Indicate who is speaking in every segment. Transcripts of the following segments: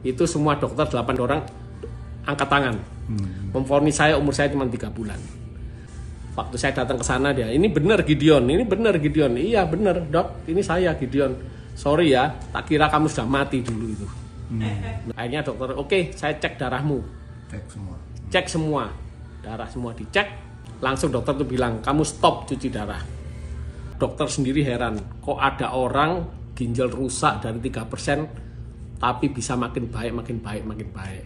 Speaker 1: itu semua dokter 8 orang angkat tangan. Memvonis saya, umur saya cuma 3 bulan. Waktu saya datang ke sana dia, ini benar Gideon, ini benar Gideon. Iya benar dok, ini saya Gideon. Sorry ya, tak kira kamu sudah mati dulu itu. Akhirnya dokter, oke, saya cek darahmu. Cek semua, darah semua dicek. Langsung dokter tuh bilang, kamu stop cuci darah. Dokter sendiri heran, kok ada orang ginjal rusak dari 3%, tapi bisa makin baik.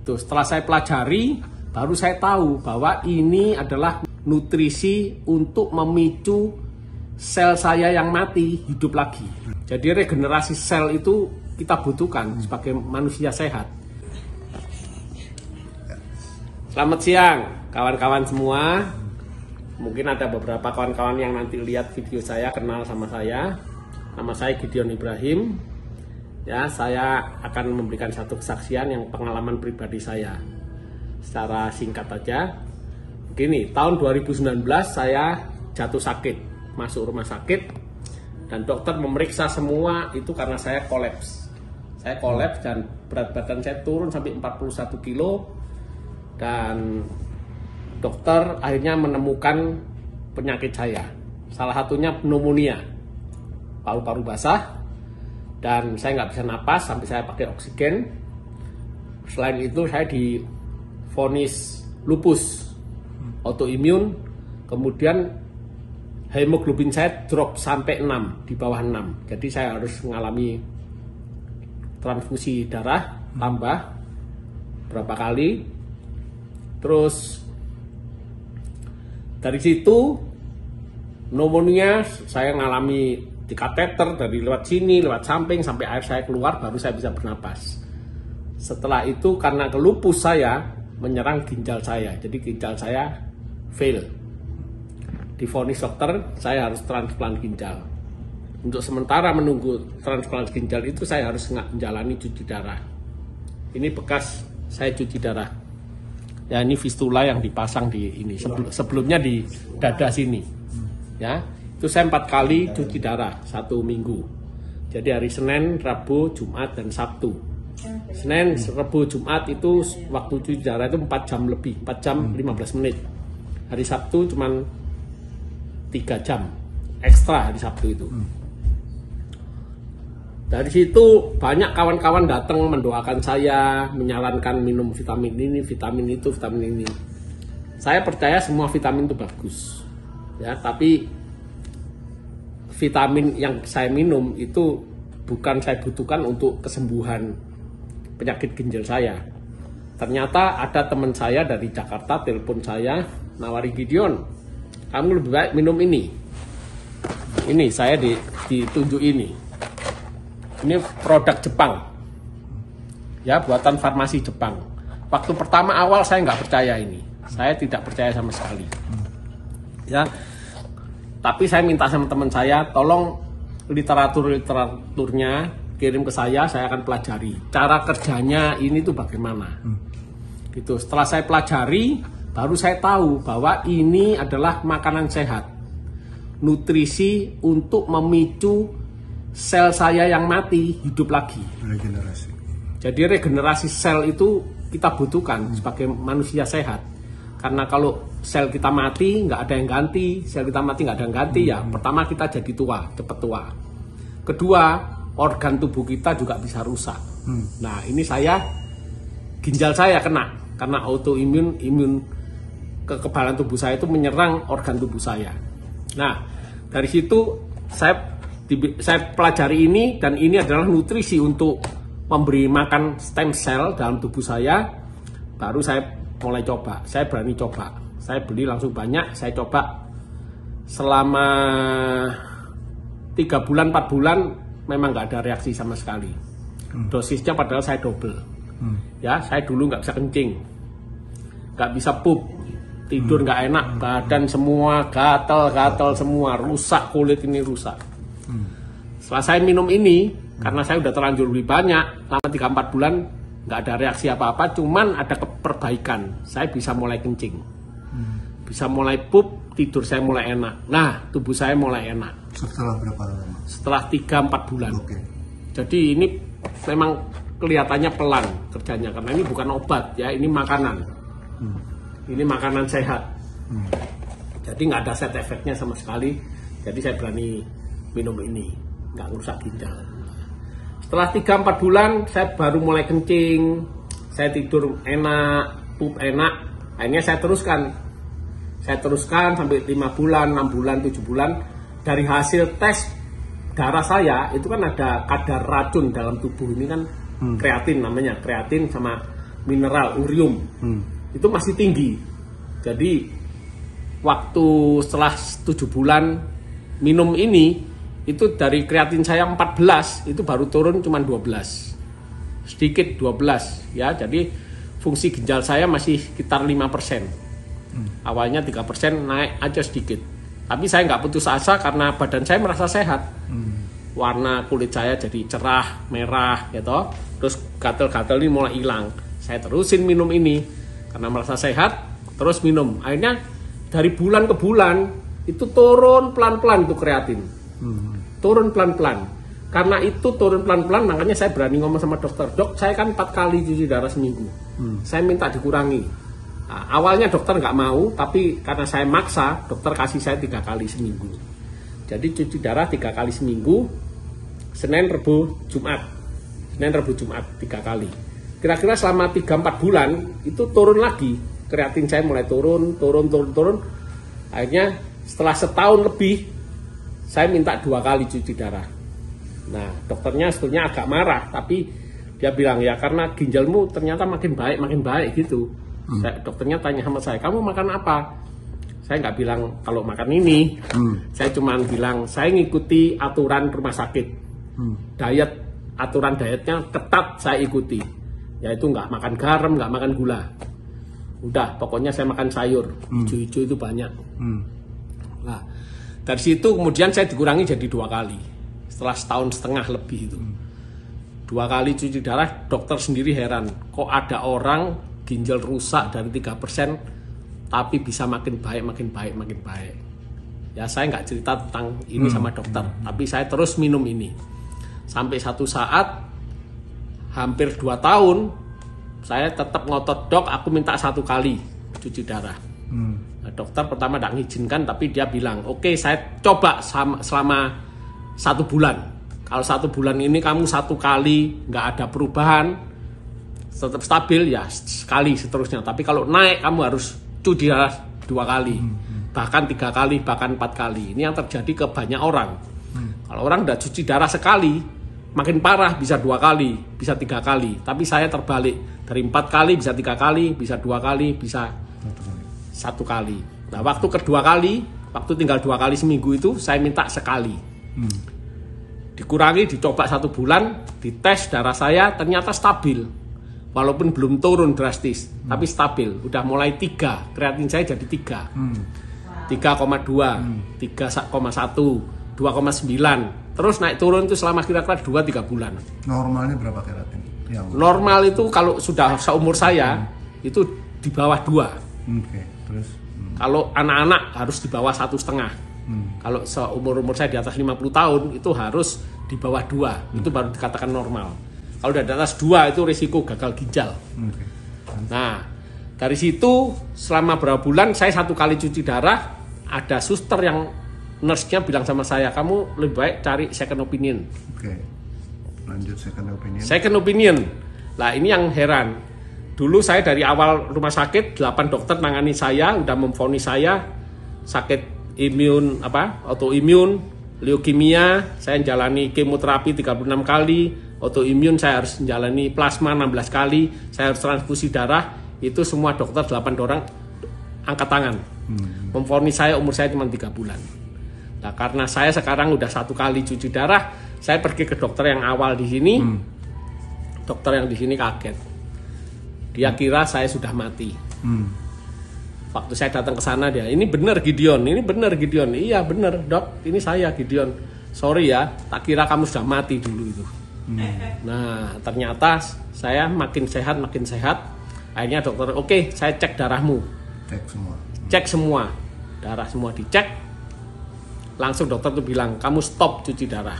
Speaker 1: Tuh, setelah saya pelajari, baru saya tahu bahwa ini adalah nutrisi untuk memicu sel saya yang mati hidup lagi. Jadi regenerasi sel itu kita butuhkan sebagai manusia sehat. Selamat siang kawan-kawan semua. Mungkin ada beberapa kawan-kawan yang nanti lihat video saya kenal sama saya. Nama saya Gideon Ibrahim. Ya, saya akan memberikan satu kesaksian yang pengalaman pribadi saya. Secara singkat aja. Begini, tahun 2019 saya jatuh sakit, masuk rumah sakit, dan dokter memeriksa semua itu karena saya kolaps. Saya kolaps dan berat badan saya turun sampai 41 kilo, dan dokter akhirnya menemukan penyakit saya. Salah satunya pneumonia, paru-paru basah, dan saya nggak bisa napas sampai saya pakai oksigen. Selain itu saya divonis lupus autoimun, kemudian hemoglobin saya drop sampai 6, di bawah 6. Jadi saya harus mengalami transfusi darah tambah berapa kali. Terus dari situ pneumonia saya mengalami di kateter dari lewat sini, lewat samping sampai air saya keluar baru saya bisa bernapas. Setelah itu karena lupus saya menyerang ginjal saya, jadi ginjal saya fail. Divonis dokter saya harus transplant ginjal. Untuk sementara menunggu transplant ginjal itu saya harus menjalani cuci darah. Ini bekas saya cuci darah. Ya, ini fistula yang dipasang di ini. Sebelumnya di dada sini. Ya, itu saya 4 kali cuci darah 1 minggu. Jadi hari Senin, Rabu, Jumat, dan Sabtu. Senin, Rabu, Jumat itu waktu cuci darah itu 4 jam lebih, 4 jam 15 menit. Hari Sabtu cuman 3 jam ekstra hari Sabtu itu. Dari situ banyak kawan-kawan datang mendoakan saya, menyarankan minum vitamin ini, vitamin itu, vitamin ini. Saya percaya semua vitamin itu bagus. Ya, tapi vitamin yang saya minum itu bukan saya butuhkan untuk kesembuhan penyakit ginjal saya. Ternyata ada teman saya dari Jakarta telepon saya, nawari, Gideon, kamu lebih baik minum ini. Ini saya ditunjuk ini. Ini produk Jepang, ya, buatan farmasi Jepang. Waktu pertama awal saya nggak percaya ini, saya tidak percaya sama sekali, ya. Tapi saya minta sama teman saya, tolong literaturnya kirim ke saya akan pelajari cara kerjanya ini tuh bagaimana. Gitu. Setelah saya pelajari, baru saya tahu bahwa ini adalah makanan sehat, nutrisi untuk memicu sel saya yang mati hidup lagi. Regenerasi. Jadi regenerasi sel itu kita butuhkan sebagai manusia sehat. Karena kalau sel kita mati nggak ada yang ganti, sel kita mati nggak ada yang ganti, ya pertama kita jadi tua, cepat tua. Kedua, organ tubuh kita juga bisa rusak. Nah, ini ginjal saya kena karena autoimun, kekebalan tubuh saya itu menyerang organ tubuh saya. Nah, dari situ saya pelajari ini, dan ini adalah nutrisi untuk memberi makan stem cell dalam tubuh saya. Baru saya mulai coba, saya berani coba, saya beli langsung banyak, saya coba selama 3 bulan, 4 bulan memang nggak ada reaksi sama sekali. Dosisnya padahal saya double. Ya, saya dulu nggak bisa kencing, nggak bisa pup, tidur nggak enak, badan semua gatal semua, rusak, kulit ini rusak. Setelah saya minum ini, karena saya udah terlanjur beli banyak, selama 3-4 bulan nggak ada reaksi apa-apa, cuman ada perbaikan. Saya bisa mulai kencing, bisa mulai pup, tidur saya mulai enak. Nah, tubuh saya mulai enak.
Speaker 2: Setelah berapa lama?
Speaker 1: Setelah 3-4 bulan.
Speaker 2: Oke.
Speaker 1: Jadi ini memang kelihatannya pelan kerjanya karena ini bukan obat ya, ini makanan. Ini makanan sehat. Jadi nggak ada side effect-nya sama sekali. Jadi saya berani minum ini, nggak ngerusak ginjal. Setelah 3-4 bulan saya baru mulai kencing, saya tidur enak, pup enak. Akhirnya saya teruskan sampai 5 bulan, 6 bulan, 7 bulan. Dari hasil tes darah saya itu kan ada kadar racun dalam tubuh ini kan, kreatin namanya, kreatin sama mineral urium. Itu masih tinggi. Jadi waktu setelah 7 bulan minum ini, itu dari kreatin saya 14 itu baru turun cuma 12, sedikit 12 ya. Jadi fungsi ginjal saya masih sekitar 5%. Awalnya 3%, naik aja sedikit. Tapi saya nggak putus asa karena badan saya merasa sehat. Warna kulit saya jadi cerah, merah gitu. Terus gatal-gatal ini mulai hilang. Saya terusin minum ini karena merasa sehat, terus minum. Akhirnya dari bulan ke bulan itu turun pelan-pelan tuh kreatin. Turun pelan-pelan. Karena itu turun pelan-pelan, makanya saya berani ngomong sama dokter. Dok, saya kan 4 kali cuci darah seminggu. Saya minta dikurangi. Nah, awalnya dokter nggak mau, tapi karena saya maksa, dokter kasih saya 3 kali seminggu. Jadi cuci darah 3 kali seminggu, Senin, Rebu, Jumat. Senin, Rebu, Jumat 3 kali. Kira-kira selama 3-4 bulan itu turun lagi. Kreatin saya mulai turun. Akhirnya setelah setahun lebih, saya minta 2 kali cuci darah. Nah, dokternya sebetulnya agak marah, tapi dia bilang ya karena ginjalmu ternyata makin baik gitu. Dokternya tanya sama saya, kamu makan apa? Saya nggak bilang kalau makan ini. Saya cuma bilang saya ngikuti aturan rumah sakit. Aturan dietnya ketat saya ikuti. Yaitu nggak makan garam, nggak makan gula. Udah, pokoknya saya makan sayur. Hijau-hijau itu banyak. Nah, dari situ kemudian saya dikurangi jadi 2 kali. Setelah setahun setengah lebih itu. 2 kali cuci darah, dokter sendiri heran. Kok ada orang ginjal rusak dari 3%, tapi bisa makin baik. Ya saya nggak cerita tentang ini sama dokter, tapi saya terus minum ini. Sampai satu saat, hampir 2 tahun, saya tetap ngotot, dok aku minta 1 kali cuci darah. Nah, dokter pertama tidak mengizinkan, tapi dia bilang, oke, saya coba selama 1 bulan. Kalau 1 bulan ini kamu 1 kali nggak ada perubahan, tetap stabil ya sekali seterusnya. Tapi kalau naik kamu harus cuci darah 2 kali, bahkan 3 kali, bahkan 4 kali. Ini yang terjadi ke banyak orang. Kalau orang udah cuci darah sekali, makin parah bisa 2 kali, bisa 3 kali. Tapi saya terbalik, dari 4 kali bisa 3 kali, bisa 2 kali, bisa 1 kali. Nah waktu kedua kali, waktu tinggal 2 kali seminggu itu saya minta sekali. Dikurangi, dicoba 1 bulan, dites darah saya ternyata stabil. Walaupun belum turun drastis, tapi stabil. Udah mulai 3, kreatin saya jadi 3. 3,2, 3,1, 2,9. Terus naik turun itu selama kira-kira 2-3 bulan.
Speaker 2: Normalnya berapa kreatin?
Speaker 1: Normal itu kalau sudah seumur saya, itu di bawah 2.
Speaker 2: Terus?
Speaker 1: Kalau anak-anak harus di bawah 1,5. Kalau seumur saya di atas 50 tahun, itu harus di bawah 2. Itu baru dikatakan normal. Kalau udah di atas 2 itu risiko gagal ginjal. Nah, dari situ selama berapa bulan saya 1 kali cuci darah, ada suster yang nurse-nya bilang sama saya, kamu lebih baik cari second opinion.
Speaker 2: Lanjut second opinion.
Speaker 1: Second opinion. Lah ini yang heran. Dulu saya dari awal rumah sakit 8 dokter nangani saya, udah memvonis saya sakit autoimun, leukemia, saya jalani kemoterapi 36 kali. Autoimun saya harus menjalani plasma 16 kali, saya harus transfusi darah. Itu semua dokter 8 orang angkat tangan. Memvonis saya, umur saya cuma 3 bulan. Nah karena saya sekarang udah 1 kali cuci darah, saya pergi ke dokter yang awal di sini. Dokter yang di sini kaget. Dia kira saya sudah mati. Waktu saya datang ke sana dia, ini benar Gideon, ini benar Gideon. Iya benar dok, ini saya Gideon. Sorry ya, tak kira kamu sudah mati dulu itu. Nah ternyata saya makin sehat. Akhirnya dokter, oke, saya cek darahmu. Cek semua. Darah semua dicek. Langsung dokter tuh bilang, kamu stop cuci darah.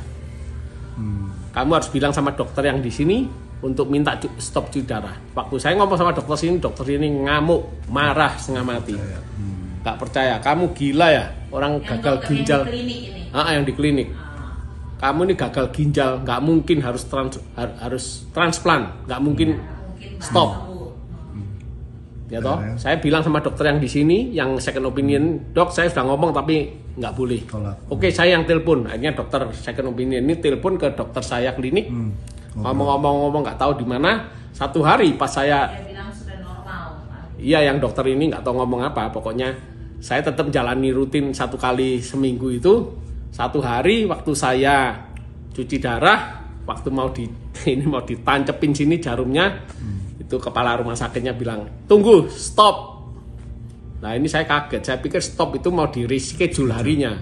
Speaker 1: Kamu harus bilang sama dokter yang di sini, untuk minta stop cuci darah. Waktu saya ngomong sama dokter ini ngamuk, marah setengah mati. Gak percaya, kamu gila ya, orang yang gagal ginjal.
Speaker 3: Yang di klinik ini?
Speaker 1: Yang di klinik. Kamu ini gagal ginjal, nggak mungkin harus transplant, nggak mungkin stop. Ya toh, saya bilang sama dokter yang di sini, yang second opinion, dok saya sudah ngomong tapi nggak boleh. Oke, saya yang telepon. Akhirnya dokter second opinion ini telepon ke dokter saya klinik, ngomong-ngomong nggak tahu di mana. Satu hari pas saya,
Speaker 3: dia bilang sudah normal.
Speaker 1: Iya, yang dokter ini nggak tahu ngomong apa. Pokoknya saya tetap jalani rutin 1 kali seminggu itu. Satu hari waktu saya cuci darah, waktu mau ditancepin sini jarumnya. Itu kepala rumah sakitnya bilang, tunggu, stop. Nah ini saya kaget, saya pikir stop itu mau di reschedule harinya,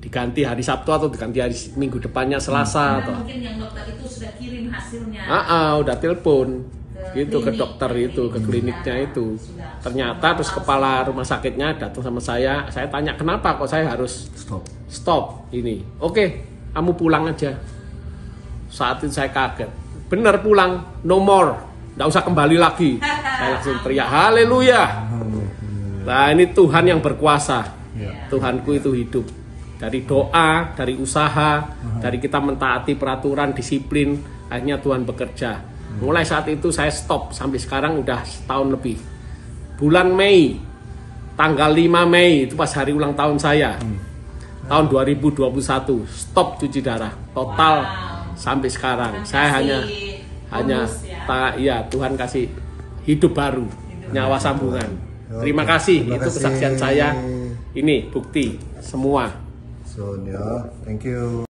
Speaker 1: diganti hari Sabtu atau diganti hari minggu depannya Selasa. Atau
Speaker 3: mungkin yang dokter itu sudah kirim hasilnya.
Speaker 1: Udah telepon gitu ke dokter itu, ke kliniknya itu. Ternyata terus kepala rumah sakitnya datang sama saya tanya kenapa kok saya harus stop ini. Oke, kamu pulang aja. Saat itu saya kaget, bener pulang, no more. Nggak usah kembali lagi. Saya langsung teriak haleluya. Nah ini Tuhan yang berkuasa. Tuhanku itu hidup. Dari doa, dari usaha, dari kita mentaati peraturan, disiplin, akhirnya Tuhan bekerja. Mulai saat itu saya stop, sampai sekarang udah setahun lebih. Bulan Mei, tanggal 5 Mei itu pas hari ulang tahun saya, tahun 2021, stop cuci darah total. Sampai sekarang saya hanya Tuhan kasih hidup baru, nyawa sambungan. Terima kasih. Itu kesaksian saya. Ini bukti semua.
Speaker 2: So, thank you.